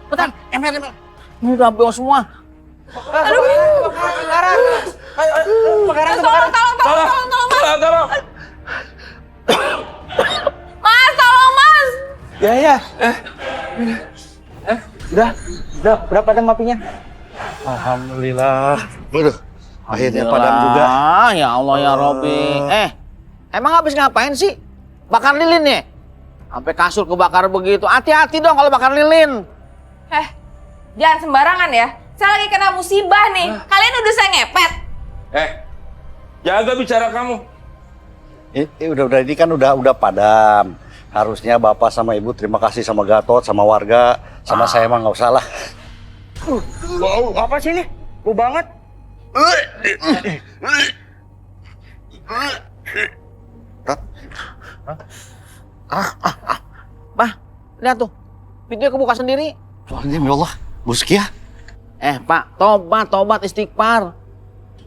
Bentar, ember. Ini udah habis semua. Aduh. Kebakaran. Tolong. Mas, tolong Mas. Ya. Udah berapa padam apinya? Alhamdulillah. Waduh, akhirnya padam juga. Ya Allah ya Robbi. Emang habis ngapain sih? Bakar lilin ya? Sampai kasur kebakar begitu. Hati-hati dong kalau bakar lilin. Jangan sembarangan ya. Saya lagi kena musibah nih. Kalian udah saya ngepet. Jaga bicara kamu. Udah ini kan udah padam. Harusnya Bapak sama Ibu terima kasih sama Gatot, sama warga, sama saya mah nggak usah lah. Bau apa sih ini? Bau banget. Bah, lihat tuh. Pintunya kebuka sendiri. Soalnya ya Allah, busuk ya. Pak, tobat istighfar.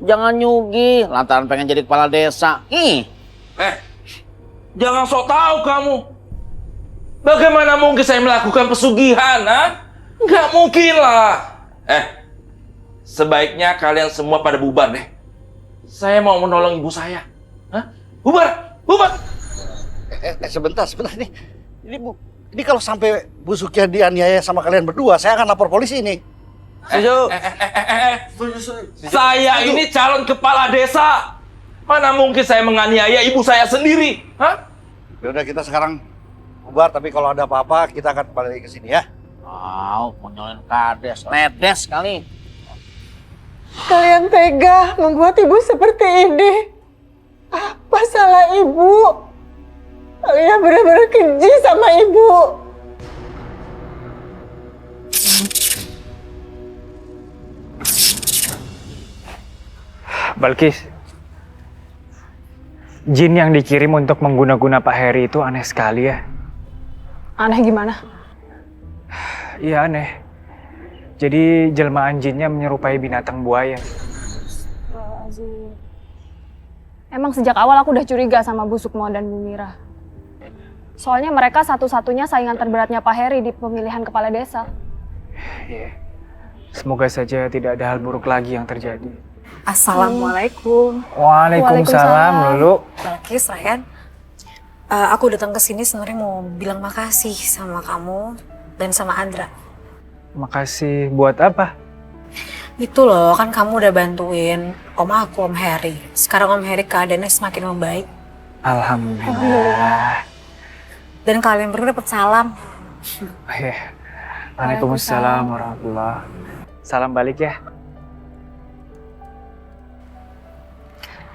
Jangan nyugi lantaran pengen jadi kepala desa. Jangan sok tahu kamu. Bagaimana mungkin saya melakukan pesugihan, Nggak mungkin lah. Sebaiknya kalian semua pada bubar deh. Saya mau menolong ibu saya. Bubar. Sebentar nih. Ini kalau sampai busuknya dianiaya sama kalian berdua, saya akan lapor polisi ini. Setuju. Saya ini calon kepala desa. Mana mungkin saya menganiaya ibu saya sendiri, Udah kita sekarang bubar, tapi kalau ada apa-apa kita akan balik ke sini ya. Penyolin kades, ledes kali. Kalian tega membuat ibu seperti ini. Apa salah ibu? Kalian benar-benar keji sama ibu. Balkis, jin yang dikirim untuk mengguna-guna Pak Heri itu aneh sekali ya. Aneh gimana? Iya aneh. Jadi jelmaan jinnya menyerupai binatang buaya. Emang sejak awal aku udah curiga sama Bu Sukmo dan Bu Mira. Soalnya mereka satu-satunya saingan terberatnya Pak Heri di pemilihan kepala desa. Iya. Semoga saja tidak ada hal buruk lagi yang terjadi. Assalamualaikum. Waalaikumsalam, Lulu. Balkis, Ryan. Aku datang ke sini sebenarnya mau bilang makasih sama kamu dan sama Andra. Makasih buat apa? Itu loh, kan kamu udah bantuin Om aku, Om Heri. Sekarang Om Heri keadaannya semakin membaik. Alhamdulillah. Dan kalian berdua dapat salam. Waalaikumsalam warahmatullahi. Salam balik ya.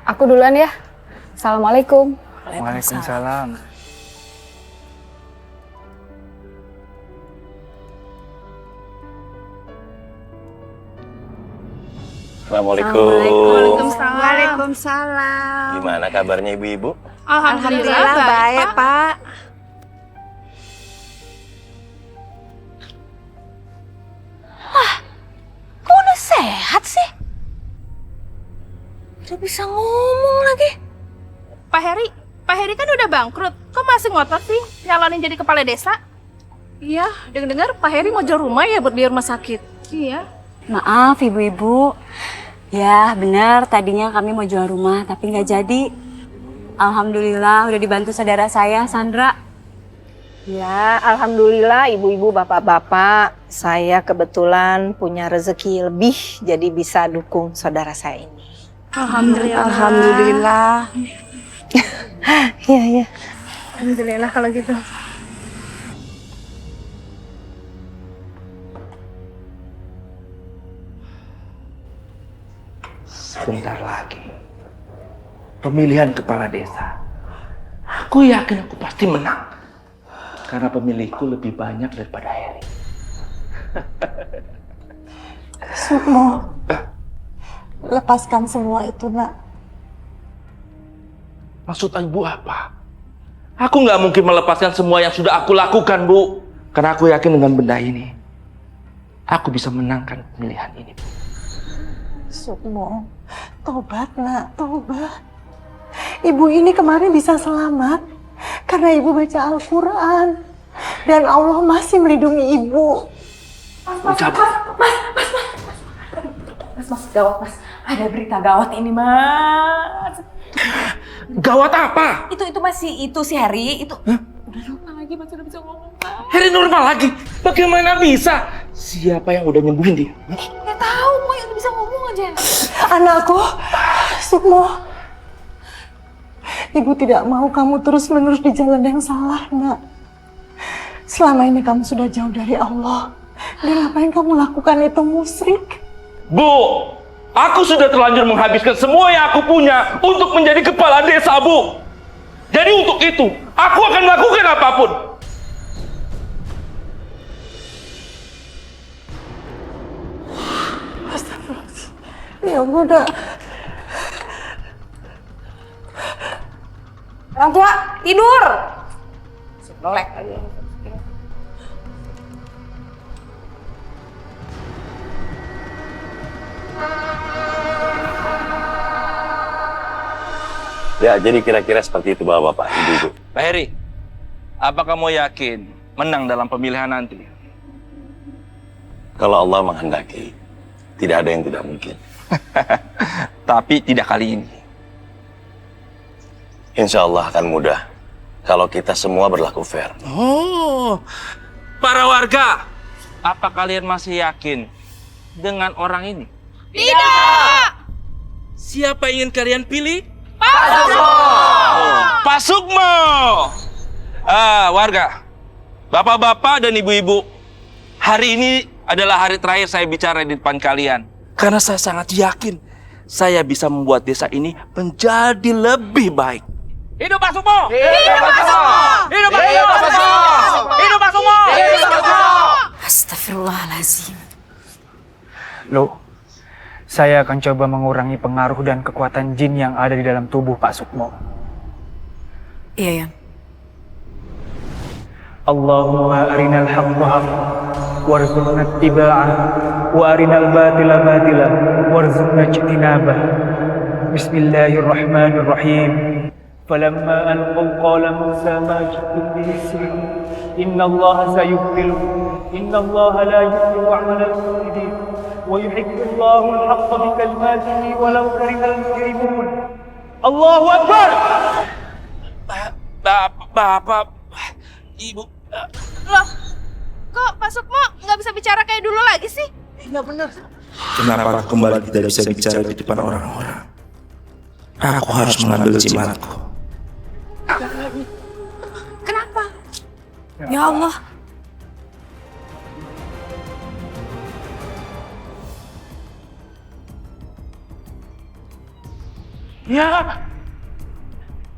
Aku duluan ya. Assalamualaikum. Waalaikumsalam. Assalamualaikum. Waalaikumsalam. Gimana kabarnya ibu-ibu? Alhamdulillah baik, Pak. Kok udah sehat sih? Udah bisa ngomong lagi. Pak Heri kan udah bangkrut. Kok masih ngotot sih nyalonin jadi kepala desa? Iya, dengar Pak Heri mau jual rumah ya buat biaya rumah sakit. Iya. Maaf ibu-ibu. Ya benar, tadinya kami mau jual rumah tapi nggak jadi. Alhamdulillah udah dibantu saudara saya, Sandra. Ya, alhamdulillah ibu-ibu, bapak-bapak. Saya kebetulan punya rezeki lebih jadi bisa dukung saudara saya ini. Alhamdulillah. Alhamdulillah. Iya. Alhamdulillah kalau gitu. Sebentar lagi pemilihan kepala desa. Aku yakin aku pasti menang. Karena pemilihku lebih banyak daripada Heri. Sukmo, lepaskan semua itu, Nak. Maksud ibu apa? Aku nggak mungkin melepaskan semua yang sudah aku lakukan, Bu. Karena aku yakin dengan benda ini, aku bisa menangkan pemilihan ini, Bu. Sukmo, tobat, Nak, tobat. Ibu ini kemarin bisa selamat karena ibu baca Al-Quran. Dan Allah masih melindungi ibu. Mas, gawat mas. Ada berita gawat ini mas. Gawat apa? Itu si Harry itu. Udah lupa lagi mas, udah bisa ngomong mas. Harry normal lagi? Bagaimana bisa? Siapa yang udah nyembuhin dia? Nggak tahu, mau yang bisa ngomong aja. Anakku, Sukmo. Ibu tidak mau kamu terus-menerus di jalan yang salah, nak. Selama ini kamu sudah jauh dari Allah. Dan apa yang kamu lakukan itu musyrik. Bu, aku sudah terlanjur menghabiskan semua yang aku punya untuk menjadi kepala desa, Bu. Jadi untuk itu, aku akan melakukan apapun. Astagfirullahaladzim. Ya Allah, dah. Orang tua, tidur. Melek aja. Ya, jadi kira-kira seperti itu Bapak-Bapak, Ibu-Ibu. Pak Heri, apa kamu yakin menang dalam pemilihan nanti? Kalau Allah menghendaki, tidak ada yang tidak mungkin. Tapi tidak kali ini. Insya Allah akan mudah kalau kita semua berlaku fair. Oh, para warga, apa kalian masih yakin dengan orang ini? Tidak! Siapa yang ingin kalian pilih? Pak Sukmo! Pak Sukmo! Warga, bapak-bapak dan ibu-ibu, hari ini adalah hari terakhir saya bicara di depan kalian. Karena saya sangat yakin saya bisa membuat desa ini menjadi lebih baik. Hidup Pak Sukmo! Hidup Pak Sukmo! Hidup Pak Sukmo! Hidup Pak Sukmo! Astagfirullahaladzim. Loh, saya akan coba mengurangi pengaruh dan kekuatan jin yang ada di dalam tubuh Pak Sukmo. Iya, Yan. Allahumma arinal haqqa haqqa warzuqna ittiba'ah wa arinal batila batila warzuqna ijtinabah. Bismillahirrahmanirrahim. Falamma alqaw qala Musa ma ji'tum bihi sihr inna Allaha sayubtilu inna Allaha la yuhibbu 'amalal mufsidin wa yuhibbu Allahu al-haqqa bi kalimatihi walau karihal mujrimun. Allahu Akbar. Bapak, Ibu. Loh, kok Pak Sukmo nggak bisa bicara kayak dulu lagi sih? Nggak benar. Kenapa kembali tidak bisa bicara di depan orang-orang? Aku harus mengambil jimatku. Kenapa? Ya Allah. Ya,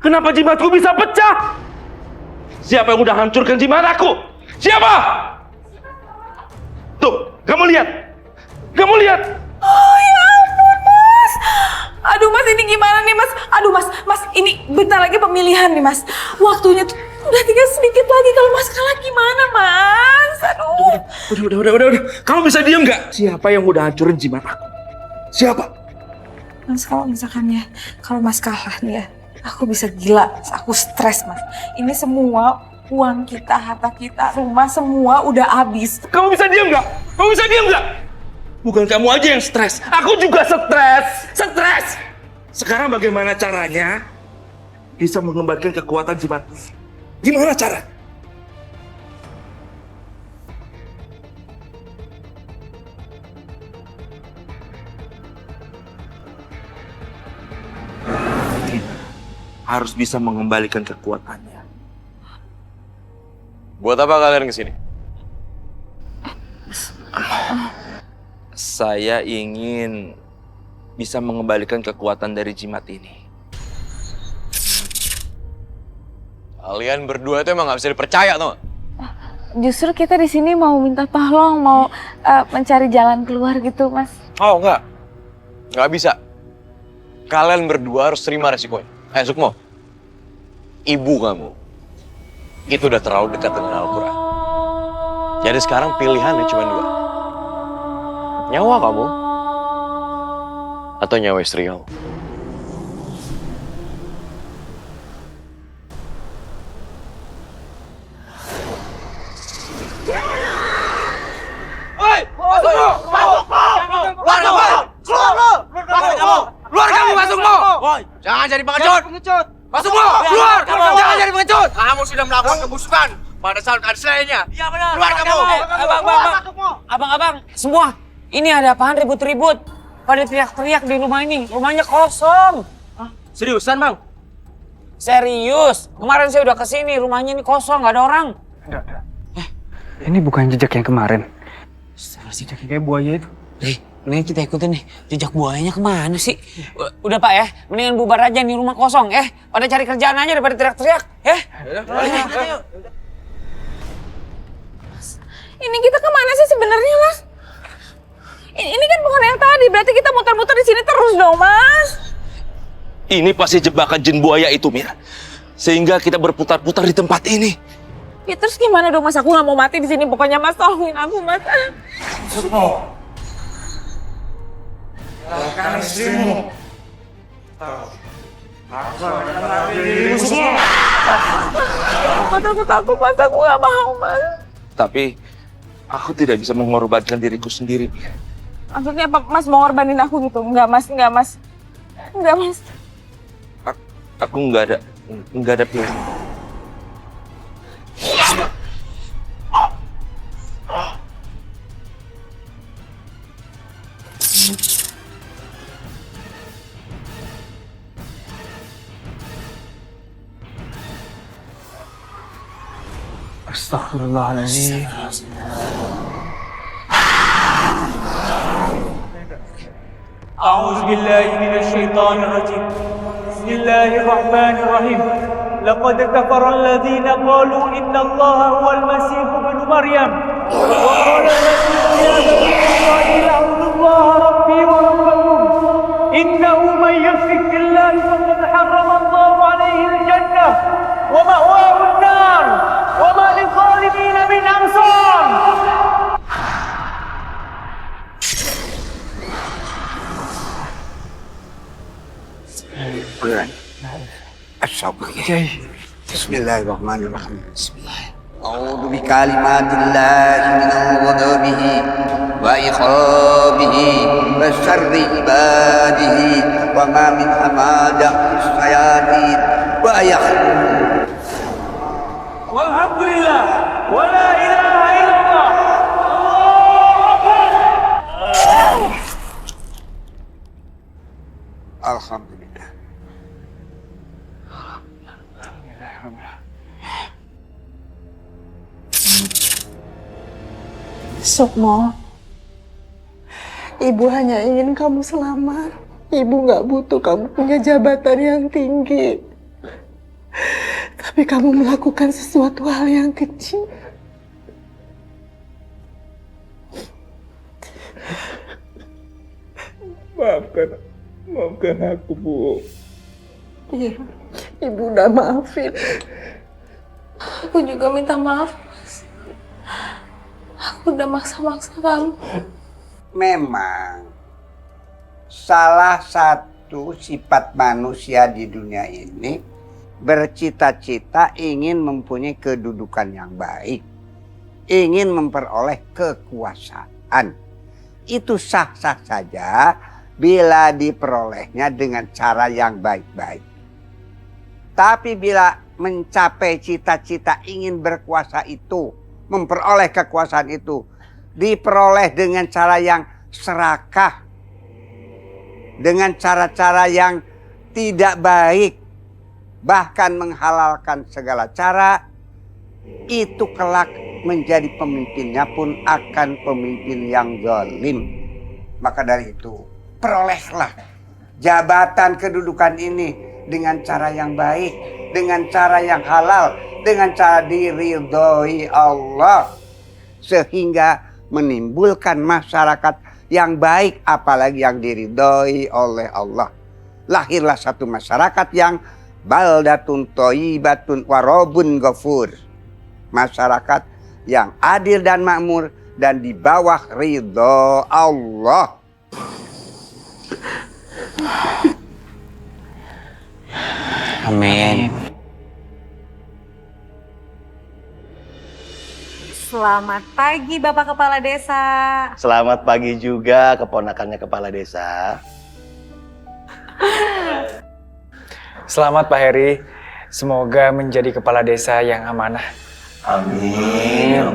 kenapa jimatku bisa pecah? Siapa yang udah hancurkan jimat aku? Siapa? Tuh, kamu lihat. Kamu lihat. Oh ya ampun mas. Aduh mas, ini gimana nih mas? Aduh mas, ini bentar lagi pemilihan nih mas. Waktunya tuh udah tinggal sedikit lagi. Kalau mas kalah gimana mas? Aduh. Udah. Kamu bisa diam nggak? Siapa yang udah hancurin jimat aku? Siapa? Mas kalau misalkan ya, kalau mas kalah nih ya, aku bisa gila, aku stres mas. Ini semua uang kita, harta kita, rumah semua udah habis. Kamu bisa diam nggak? Kamu bisa diam nggak? Bukan kamu aja yang stres, aku juga stres. Sekarang bagaimana caranya bisa mengembalikan kekuatan jimat? Gimana cara? Harus bisa mengembalikan kekuatannya. Buat apa kalian kesini? Saya ingin bisa mengembalikan kekuatan dari jimat ini. Kalian berdua itu emang nggak bisa dipercaya, tau gak? Justru kita di sini mau minta tolong, mau mencari jalan keluar gitu, Mas. Oh, nggak bisa. Kalian berdua harus terima resikonya. Sukmo, ibu kamu itu udah terlalu dekat dengan Al-Quran. Jadi sekarang pilihannya cuma dua. Nyawa kamu atau nyawa istri kamu. Jangan jadi pengecut! Masuk lo! Keluar! Jangan jadi pengecut! Kamu sudah melakukan kebusukan pada saat lainnya. Iya benar. Keluar kamu! Abang, semua. Ini ada apaan ribut-ribut? Pada teriak-teriak di rumah ini. Rumahnya kosong. Seriusan, Bang? Serius. Kemarin saya udah kesini. Rumahnya ini kosong, nggak ada orang. Ini bukan jejak yang kemarin. Jejak yang kayak buaya itu. Mendingan kita ikutin nih. Jejak buayanya kemana sih? Udah Pak ya, mendingan bubar aja nih rumah kosong. Pada cari kerjaan aja daripada teriak-teriak. Ini kita kemana sih sebenarnya, Mas? Ini kan bukan yang tadi, berarti kita muter-muter di sini terus dong, Mas. Ini pasti jebakan jin buaya itu, Mira. Sehingga kita berputar-putar di tempat ini. Ya terus gimana dong, Mas? Aku nggak mau mati di sini. Pokoknya Mas tolongin aku, Mas. Lakukan istrimu. Mas, aku takut, Mas. Aku nggak mau, Mas. Tapi aku tidak bisa mengorbankan diriku sendiri, Mira. Maksudnya apa, Mas mau ngorbanin aku gitu? Enggak, Mas. Enggak, Mas. Enggak, Mas. Aku nggak ada pilihan. Astaghfirullahaladzim. أعوذ بالله من الشيطان الرجيم. بسم الله الرحمن الرحيم. لقد كفر الذين قالوا إن الله هو المسيح ابن مريم وقال المسيح يا بني إسرائيل اعبدوا الله ربي وربكم إنه من يشرك بالله فقد حرم الله عليه الجنة ومأواه النار وما للظالمين من أنصار. Bismillahirrahmanirrahim. A'udzu bikalimatillahi min ghadabihi wa iqabihi wa syarri ibadihi wa ma min hamadatis sayatin wa Walhamdulillah wa la ilaha illallah. Alhamdulillah. Sukmo, Ibu hanya ingin kamu selamat. Ibu nggak butuh kamu punya jabatan yang tinggi. Tapi kamu melakukan sesuatu hal yang kecil. Maafkan aku, Bu. Iya, Ibu udah maafin. Aku juga minta maaf, Mas. Aku udah maksa-maksa kamu. Memang salah satu sifat manusia di dunia ini bercita-cita ingin mempunyai kedudukan yang baik, ingin memperoleh kekuasaan. Itu sah-sah saja bila diperolehnya dengan cara yang baik-baik. Tapi bila mencapai cita-cita ingin berkuasa itu, memperoleh kekuasaan itu, diperoleh dengan cara yang serakah, dengan cara-cara yang tidak baik, bahkan menghalalkan segala cara, itu kelak menjadi pemimpinnya pun akan pemimpin yang zalim. Maka dari itu, perolehlah jabatan kedudukan ini dengan cara yang baik, dengan cara yang halal, dengan cara diridhoi Allah, sehingga menimbulkan masyarakat yang baik, apalagi yang diridhoi oleh Allah. Lahirlah satu masyarakat yang baldatun thayyibatun wa rabbun ghafur. Masyarakat yang adil dan makmur dan di bawah ridho Allah. Amin. Selamat pagi Bapak Kepala Desa. Selamat pagi juga keponakannya kepala desa. Selamat Pak Heri. Semoga menjadi kepala desa yang amanah. Amin.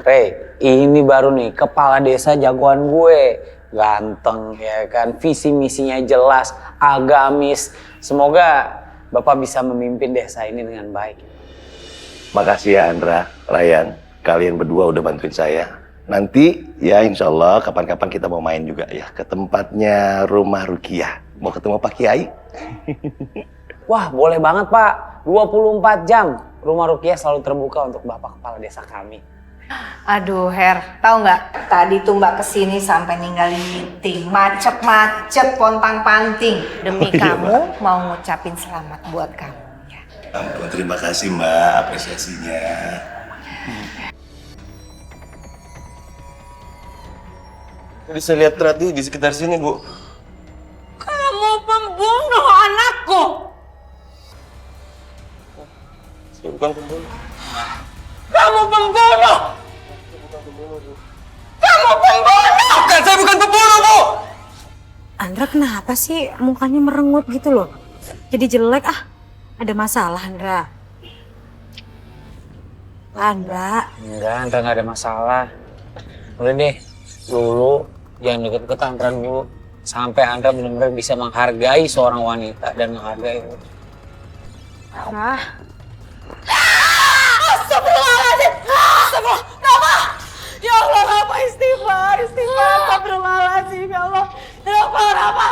Rey, ini baru nih kepala desa jagoan gue. Ganteng ya kan, visi misinya jelas, agamis. Semoga Bapak bisa memimpin desa ini dengan baik. Makasih ya Andra, Ryan. Kalian berdua udah bantuin saya. Nanti ya insya Allah kapan-kapan kita mau main juga ya ke tempatnya Rumah Rukiah. Mau ketemu Pak Kiai? Wah, boleh banget Pak. 24 jam. Rumah Rukiah selalu terbuka untuk Bapak Kepala Desa kami. Aduh Her, tahu nggak? Tadi tuh Mbak kesini sampai ninggalin meeting, macet-macet, pontang-panting. Demi kamu mau ngucapin selamat buat kamu. Ampun, terima kasih Mbak apresiasinya. Bisa lihat Rati di sekitar sini, Bu. Kamu pembunuh anakku. Saya bukan pembunuh. Kamu pembunuh. Kamu pembunuh. Bukan, saya bukan pembunuh, Bu. Andra kenapa sih mukanya merengut gitu loh? Jadi jelek ah. Ada masalah Andra? Andra. Enggak, Andra nggak ada masalah. Udah deh, dulu jangan deket-deket Andra dulu. Sampai Andra benar-benar bisa menghargai seorang wanita dan menghargai lu. Andra. Astagfirullahaladzim. Astagfirullah. Kenapa? Ya Allah, apa istighfar? Astagfirullahaladzim ya Allah. Kenapa?